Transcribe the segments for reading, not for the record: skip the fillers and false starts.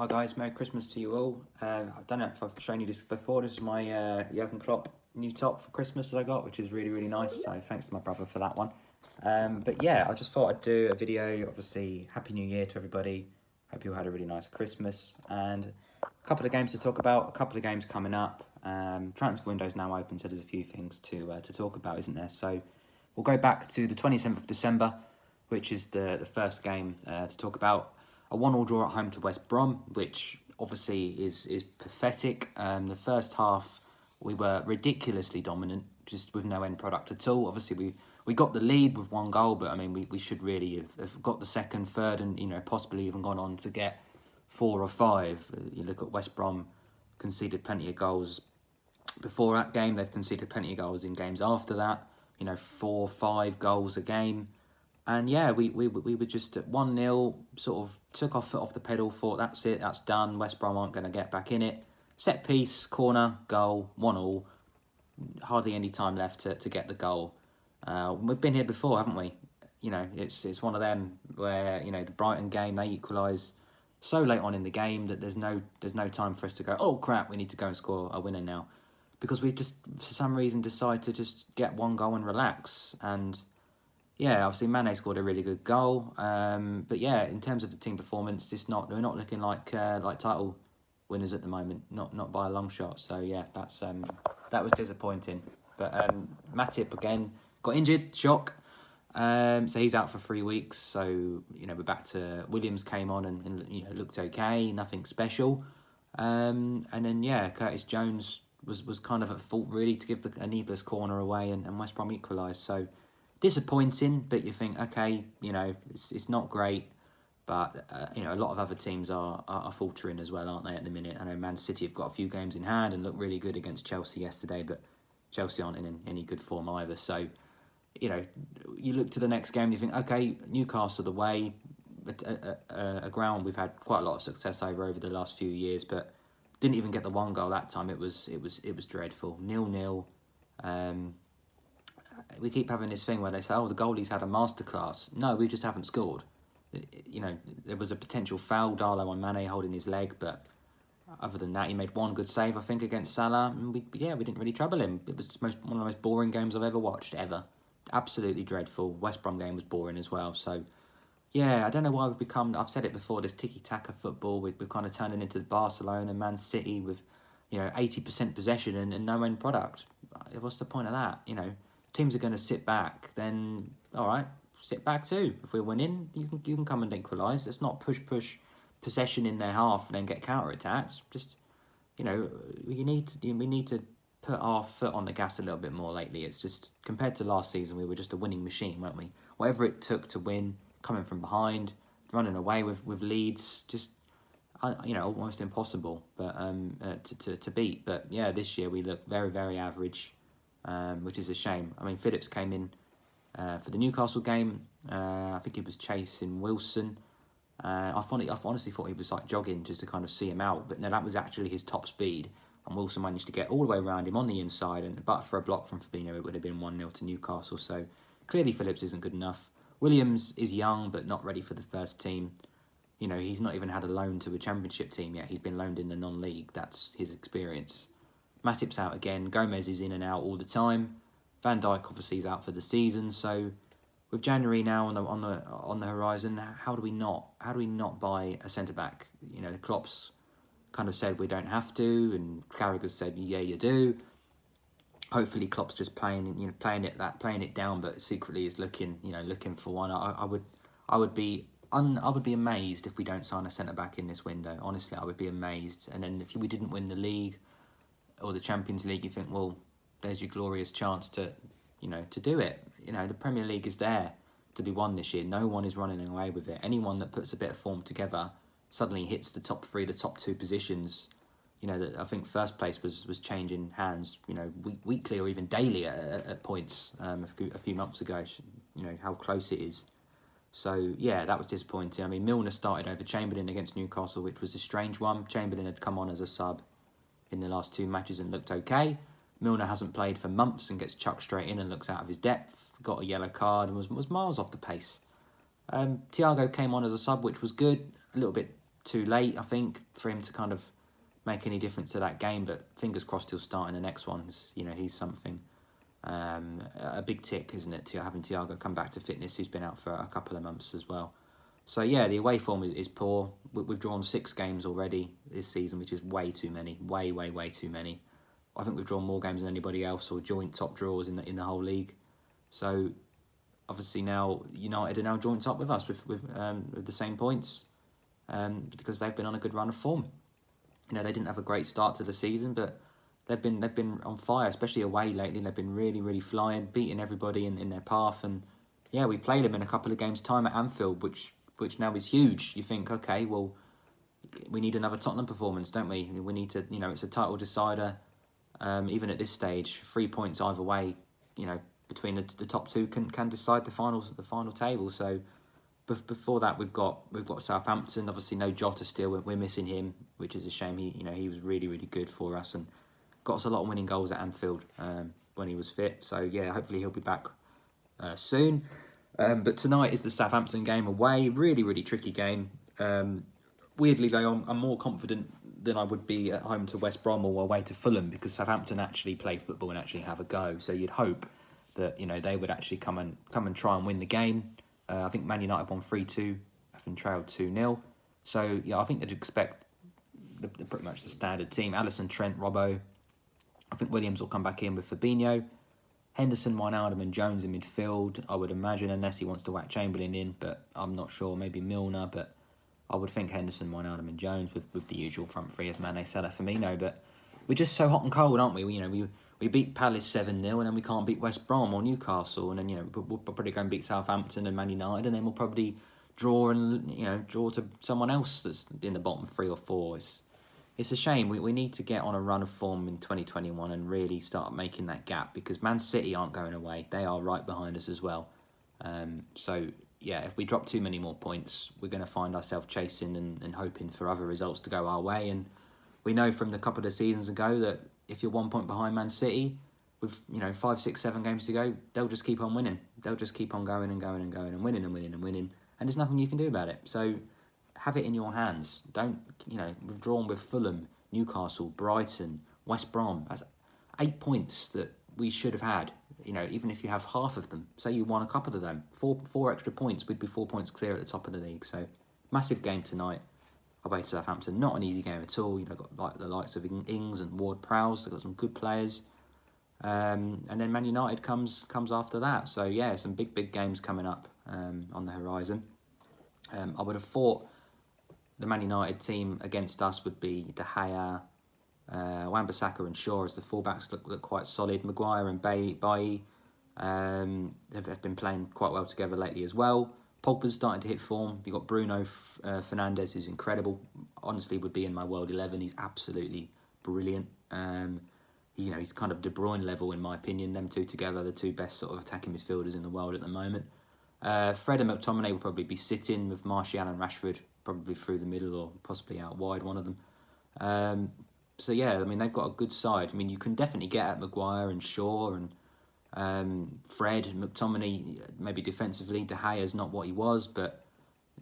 Hi guys, Merry Christmas to you all. I don't know if I've shown you this before. This is my Jurgen Klopp new top for Christmas that I got, which is really, really nice. So thanks to my brother for that one. But yeah, I just thought I'd do a video. Obviously, Happy New Year to everybody. Hope you all had a really nice Christmas. And a couple of games to talk about, a couple of games coming up. Transfer window's now open, so there's a few things to talk about, isn't there? So we'll go back to the 27th of December, which is the first game to talk about. A 1-1 draw at home to West Brom, which obviously is pathetic. The first half, we were ridiculously dominant, just with no end product at all. Obviously, we got the lead with 1 goal, but I mean, we should really have got the second, third, and possibly even gone on to get 4 or 5. You look at West Brom, conceded plenty of goals before that game. They've conceded plenty of goals in games after that. 4, 5 goals a game. And yeah, we were just at 1-0, sort of took our foot off the pedal, thought that's it, that's done, West Brom aren't going to get back in it. Set piece, corner, goal, 1-1, hardly any time left to get the goal. We've been here before, haven't we? It's one of them where, the Brighton game, they equalise so late on in the game that there's no time for us to go, oh crap, we need to go and score a winner now. Because we just, for some reason, decide to just get 1 goal and relax. And yeah, obviously Mane scored a really good goal, but yeah, in terms of the team performance, we're not looking like title winners at the moment, not by a long shot. So yeah, that was disappointing. But Matip again got injured, shock. So he's out for 3 weeks. So we're back to Williams came on and looked okay, nothing special. And then yeah, Curtis Jones was kind of at fault really to give a needless corner away, and West Brom equalised. So disappointing, but you think, okay, it's not great, but a lot of other teams are faltering as well, aren't they, at the minute? I know Man City have got a few games in hand and looked really good against Chelsea yesterday, but Chelsea aren't in any good form either. So, you look to the next game and you think, okay, Newcastle away, a ground we've had quite a lot of success over the last few years, but didn't even get the 1 goal that time. It was dreadful. 0-0. We keep having this thing where they say, oh, the goalie's had a masterclass. No, we just haven't scored. There was a potential foul, Darlow on Mane holding his leg, but other than that, he made 1 good save, I think, against Salah. And we didn't really trouble him. It was one of the most boring games I've ever watched, ever. Absolutely dreadful. West Brom game was boring as well. So, yeah, I don't know why we've become, I've said it before, this tiki-taka football. We're kind of turning into Barcelona, Man City with, 80% possession and no end product. What's the point of that, Teams are going to sit back, then all right, sit back too. If we're winning, you can come and equalise. Let's not push possession in their half and then get counter attacks. Just we need to put our foot on the gas a little bit more lately. It's just compared to last season, we were just a winning machine, weren't we? Whatever it took to win, coming from behind, running away with leads, just almost impossible, but to beat. But yeah, this year we look very, very average. Which is a shame. I mean, Phillips came in for the Newcastle game. I think he was chasing Wilson. I honestly thought he was like jogging just to kind of see him out, but no, that was actually his top speed. And Wilson managed to get all the way around him on the inside, and but for a block from Fabinho, it would have been 1-0 to Newcastle. So clearly Phillips isn't good enough. Williams is young, but not ready for the first team. He's not even had a loan to a championship team yet. He's been loaned in the non-league. That's his experience. Matip's out again. Gomez is in and out all the time. Van Dijk obviously is out for the season. So with January now on the horizon, how do we not buy a centre back? The Klopp's kind of said we don't have to, and Carragher's said yeah you do. Hopefully Klopp's just playing it down, but secretly is looking for one. I would be amazed if we don't sign a centre back in this window. Honestly, I would be amazed. And then if we didn't win the league or the Champions League, you think, well, there's your glorious chance to do it. The Premier League is there to be won this year. No one is running away with it. Anyone that puts a bit of form together suddenly hits the top 3, the top 2 positions. I think first place was changing hands, weekly or even daily at points a few months ago. How close it is. So, yeah, that was disappointing. I mean, Milner started over Chamberlain against Newcastle, which was a strange one. Chamberlain had come on as a sub in the last 2 matches and looked okay. Milner hasn't played for months and gets chucked straight in and looks out of his depth. Got a yellow card and was miles off the pace. Thiago came on as a sub, which was good. A little bit too late, I think, for him to kind of make any difference to that game. But fingers crossed he'll start in the next ones. You know, he's something. A big tick, isn't it, to having Thiago come back to fitness, who's been out for a couple of months as well. So yeah, the away form is poor. We've drawn 6 games already this season, which is way too many. Way too many. I think we've drawn more games than anybody else, or joint top draws in the whole league. So obviously now United are now joint top with us with the same points, because they've been on a good run of form. You know, they didn't have a great start to the season, but they've been on fire, especially away lately. They've been really flying, beating everybody in their path. And yeah, we played them in a couple of games' time at Anfield, which now is huge. You think, okay, well, we need another Tottenham performance, don't we? We need to, you know, it's a title decider. Even at this stage, 3 points either way, you know, between the top two can decide the final table. So before that, we've got Southampton. Obviously, no Jota still. We're missing him, which is a shame. He was really good for us and got us a lot of winning goals at Anfield when he was fit. So yeah, hopefully he'll be back soon. But tonight is the Southampton game away. Really tricky game. Weirdly though, I'm more confident than I would be at home to West Brom or away to Fulham, because Southampton actually play football and actually have a go. So you'd hope that, you know, they would actually come and try and win the game. I think Man United won 3-2, having trailed 2-0. So yeah, I think they'd expect pretty much the standard team: Alisson, Trent, Robbo. I think Williams will come back in with Fabinho, Henderson, Wijnaldum and Jones in midfield, I would imagine, unless he wants to whack Chamberlain in, but I'm not sure. Maybe Milner, but I would think Henderson, Wijnaldum and Jones with the usual front three as Mane, Salah, Firmino. But we're just so hot and cold, aren't we? We beat Palace 7-0 and then we can't beat West Brom or Newcastle, and then, you know, we'll probably go and beat Southampton and Man United, and then we'll probably draw to someone else that's in the bottom 3 or 4. It's a shame. We need to get on a run of form in 2021 and really start making that gap, because Man City aren't going away. They are right behind us as well. So, yeah, if we drop too many more points, we're going to find ourselves chasing and hoping for other results to go our way. And we know from the couple of seasons ago that if you're 1 point behind Man City, with 5, 6, 7 games to go, they'll just keep on winning. They'll just keep on going and winning. And there's nothing you can do about it. So have it in your hands. Don't, we've drawn with Fulham, Newcastle, Brighton, West Brom. That's 8 points that we should have had. Even if you have half of them, say you won a couple of them, four extra points, we'd be 4 points clear at the top of the league. So massive game tonight away to Southampton. Not an easy game at all. Got like the likes of Ings and Ward-Prowse. They've got some good players. And then Man United comes after that. So yeah, some big games coming up on the horizon. I would have thought the Man United team against us would be De Gea, Wan-Bissaka and Shaw as the fullbacks look quite solid. Maguire and Bailly have been playing quite well together lately as well. Pogba's starting to hit form. You've got Bruno Fernandes, who's incredible. Honestly, would be in my World 11. He's absolutely brilliant. He's kind of De Bruyne level, in my opinion. Them two together, the two best sort of attacking midfielders in the world at the moment. Fred and McTominay will probably be sitting, with Martial and Rashford probably through the middle or possibly out wide, one of them. So yeah, they've got a good side. You can definitely get at Maguire and Shaw and Fred and McTominay, maybe defensively. De Gea's not what he was, but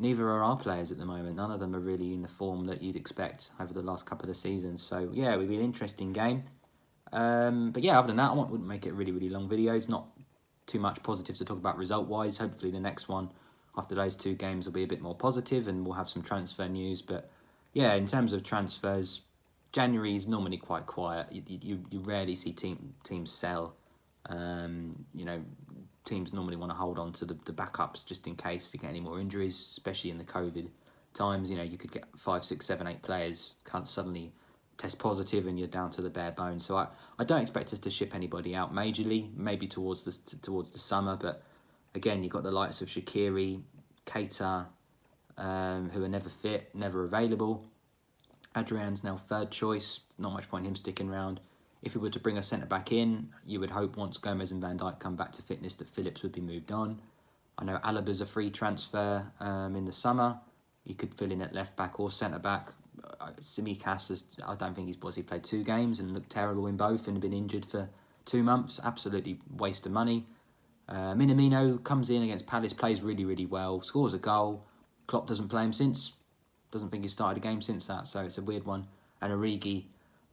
neither are our players at the moment. None of them are really in the form that you'd expect over the last couple of seasons. So yeah, it would be an interesting game. But yeah, other than that, I wouldn't make it a really long video. It's not too much positive to talk about result-wise. Hopefully the next one after those 2 games will be a bit more positive and we'll have some transfer news. But yeah, in terms of transfers, January is normally quite quiet. You rarely see teams sell. Teams normally want to hold on to the backups just in case they get any more injuries, especially in the COVID times. You could get 5, 6, 7, 8 players can't suddenly test positive and you're down to the bare bones. So I don't expect us to ship anybody out majorly, maybe towards the summer. But again, you've got the likes of Shaqiri, Keita, who are never fit, never available. Adrian's now 3rd choice. Not much point in him sticking around. If we were to bring a centre-back in, you would hope once Gomez and Van Dijk come back to fitness that Phillips would be moved on. I know Alaba's a free transfer in the summer. You could fill in at left-back or centre-back. Tsimikas, I don't think he played 2 games and looked terrible in both and had been injured for 2 months. Absolutely waste of money. Minamino comes in against Palace, plays really well, scores a goal. Klopp doesn't play him since Doesn't think he started a game since that, so it's a weird one. And Origi,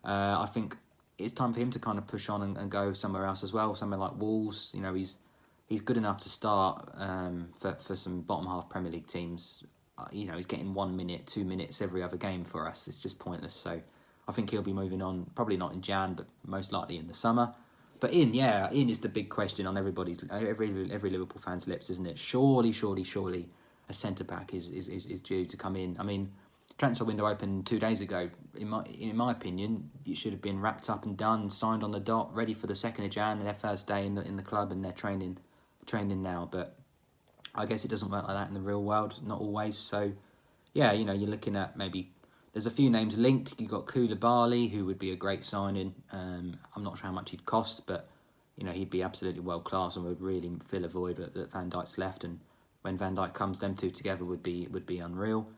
I think it's time for him to kind of push on and go somewhere else as well, somewhere like Wolves. You know, he's good enough to start for some bottom half Premier League teams. You know, he's getting 1 minute, 2 minutes every other game for us. It's just pointless. So I think he'll be moving on, probably not in Jan, but most likely in the summer. But in is the big question on every Liverpool fan's lips, isn't it? Surely, a centre back is due to come in. I mean, transfer window opened 2 days ago. In my opinion, it should have been wrapped up and done, signed on the dot, ready for the 2nd of Jan, their first day in the club, and they're training now. But I guess it doesn't work like that in the real world, not always. So yeah, you know, you're looking at maybe. There's a few names linked. You've got Koulibaly, who would be a great signing. I'm not sure how much he'd cost, but you know, he'd be absolutely world class and would really fill a void that Van Dijk's left. And when Van Dijk comes, them two together would be unreal.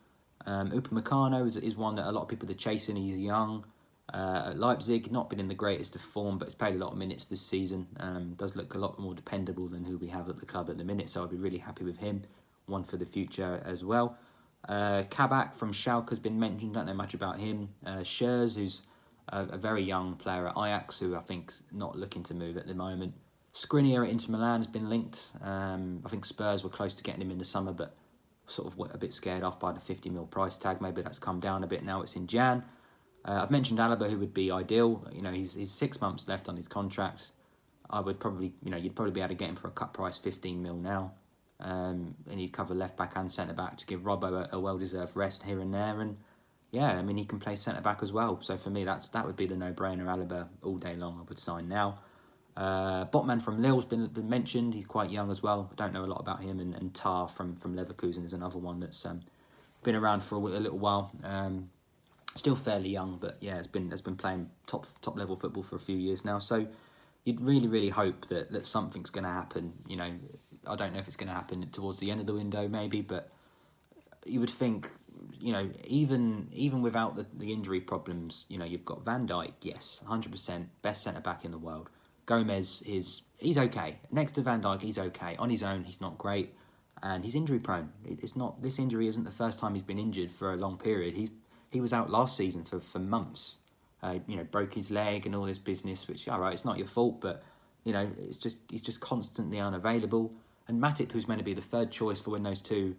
Upamecano is one that a lot of people are chasing. He's young. At Leipzig, not been in the greatest of form, but he's played a lot of minutes this season. Does look a lot more dependable than who we have at the club at the minute, so I'd be really happy with him. One for the future as well. Kabak from Schalke has been mentioned. Don't know much about him. Schurz, who's a very young player at Ajax, who I think's not looking to move at the moment. Skriniar at Inter Milan has been linked. I think Spurs were close to getting him in the summer, but sort of a bit scared off by the 50 mil price tag. Maybe that's come down a bit now. It's in Jan. I've mentioned Alaba, who would be ideal. You know, he's 6 months left on his contract. I would probably, you know, you'd probably be able to get him for a cut price 15 mil now. And he'd cover left back and centre back to give Robbo a well deserved rest here and there. And yeah, I mean, he can play centre back as well. So for me, that would be the no brainer. Alaba all day long. I would sign now. Botman from Lille's been mentioned. He's quite young as well. I don't know a lot about him. And Tar from Leverkusen is another one that's been around for a little while. Still fairly young, but yeah, has been playing top level football for a few years now. So you'd really hope that something's going to happen. You know, I don't know if it's going to happen towards the end of the window, maybe, but you would think, you know, even without the injury problems, you know, you've got Van Dijk, yes, 100% best centre back in the world. Gomez he's okay. Next to Van Dijk, he's okay. On his own, he's not great, and he's injury prone. This injury isn't the first time he's been injured for a long period. He was out last season for months. You know, broke his leg and all this business, which, all right, it's not your fault, but, you know, he's just constantly unavailable. And Matip, who's meant to be the third choice for when those two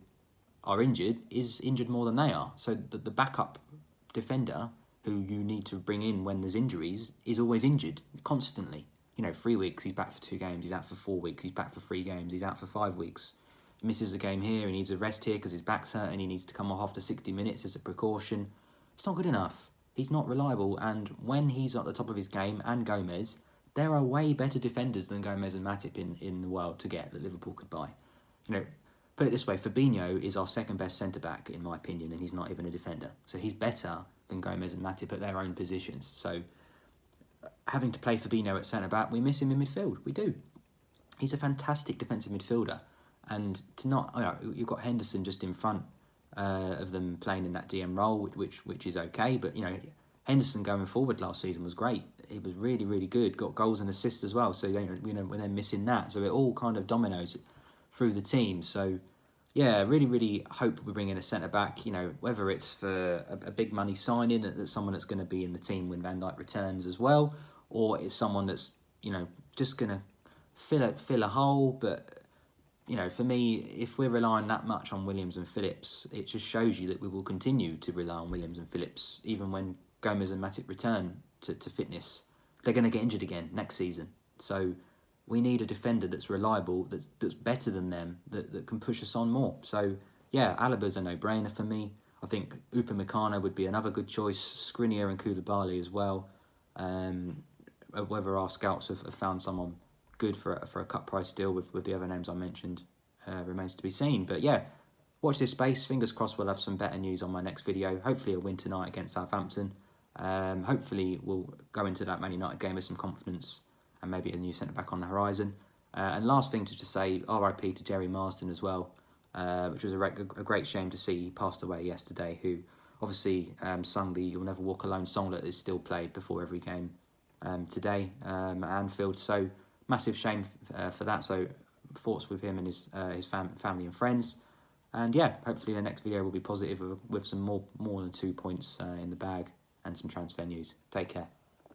are injured, is injured more than they are. So the backup defender, who you need to bring in when there's injuries, is always injured, constantly. You know, 3 weeks, he's back for 2 games, he's out for 4 weeks, he's back for 3 games, he's out for 5 weeks. He misses a game here, he needs a rest here because his back's hurt and he needs to come off after 60 minutes as a precaution. It's not good enough. He's not reliable, and when he's at the top of his game, and Gomez, there are way better defenders than Gomez and Matip in the world to get that Liverpool could buy. You know, put it this way, Fabinho is our second best centre-back, in my opinion, and he's not even a defender. So he's better than Gomez and Matip at their own positions. So having to play Fabinho at centre-back, we miss him in midfield. We do. He's a fantastic defensive midfielder. And to not, you know, you've got Henderson just in front of them playing in that DM role, which is okay. But, you know, Henderson going forward last season was great. He was really good. Got goals and assists as well. So, you know, when they're missing that, so it all kind of dominoes through the team. So, yeah, really hope we bring in a centre back. You know, whether it's for a big money signing, that's someone that's going to be in the team when Van Dijk returns as well, or it's someone that's, you know, just going to fill a hole. But, you know, for me, if we're relying that much on Williams and Phillips, it just shows you that we will continue to rely on Williams and Phillips even when Gomez and Matip return to fitness. They're going to get injured again next season. So we need a defender that's reliable, that's better than them, that can push us on more. So, yeah, Alaba's a no-brainer for me. I think Upamecano would be another good choice. Skriniar and Koulibaly as well. Whether our scouts have found someone good for a cut price deal with the other names I mentioned remains to be seen. But, yeah, watch this space. Fingers crossed we'll have some better news on my next video. Hopefully a win tonight against Southampton. Hopefully we'll go into that Man United game with some confidence and maybe a new centre-back on the horizon. And last thing to just say, RIP to Jerry Marsden as well, which was a great shame to see. He passed away yesterday, who obviously sung the You'll Never Walk Alone song that is still played before every game today at Anfield. So massive shame for that. So thoughts with him and his family and friends. And yeah, hopefully the next video will be positive with some more than 2 points in the bag and some transfer news. Take care.